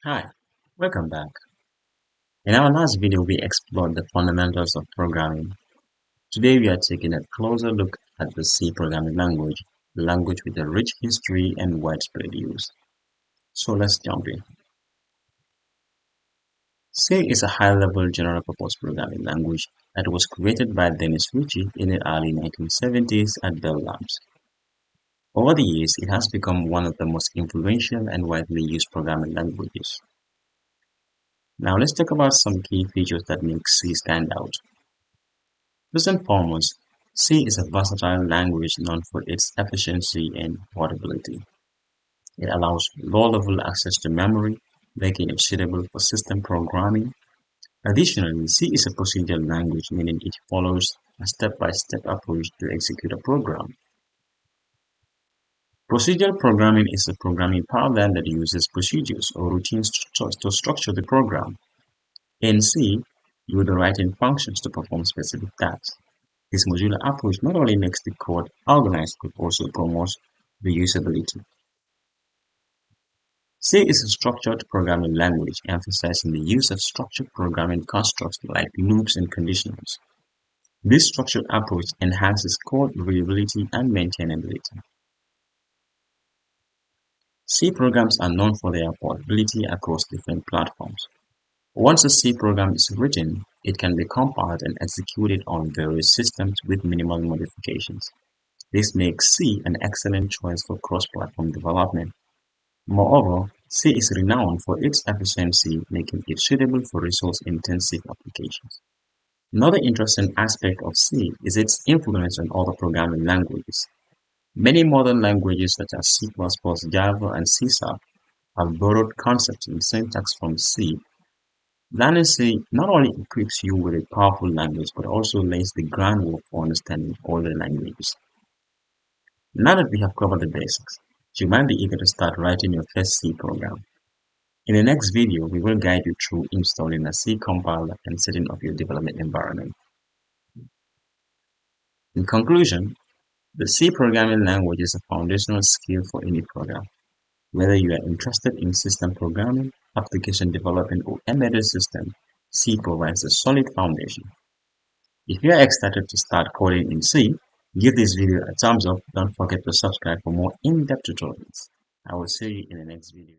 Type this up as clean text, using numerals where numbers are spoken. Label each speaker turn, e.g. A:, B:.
A: Hi, welcome back. In our last video, we explored the fundamentals of programming. Today, we are taking a closer look at the C programming language, a language with a rich history and widespread use. So let's jump in. C is a high-level general-purpose programming language that was created by Dennis Ritchie in the early 1970s at Bell Labs. Over the years, it has become one of the most influential and widely used programming languages. Now let's talk about some key features that make C stand out. First and foremost, C is a versatile language known for its efficiency and portability. It allows low-level access to memory, making it suitable for system programming. Additionally, C is a procedural language, meaning it follows a step-by-step approach to execute a program. Procedural programming is a programming paradigm that uses procedures or routines to structure the program. In C, you will be writing functions to perform specific tasks. This modular approach not only makes the code organized but also promotes reusability. C is a structured programming language emphasizing the use of structured programming constructs like loops and conditionals. This structured approach enhances code readability and maintainability. C programs are known for their portability across different platforms. Once a C program is written, it can be compiled and executed on various systems with minimal modifications. This makes C an excellent choice for cross-platform development. Moreover, C is renowned for its efficiency, making it suitable for resource-intensive applications. Another interesting aspect of C is its influence on other programming languages. Many modern languages such as C++, Java, and C# have borrowed concepts and syntax from C. Learning C not only equips you with a powerful language but also lays the groundwork for understanding older languages. Now that we have covered the basics, you might be eager to start writing your first C program. In the next video, we will guide you through installing a C compiler and setting up your development environment. In conclusion, the C programming language is a foundational skill for any program. Whether you are interested in system programming, application development, or embedded systems, C provides a solid foundation. If you are excited to start coding in C, give this video a thumbs up. Don't forget to subscribe for more in-depth tutorials. I will see you in the next video.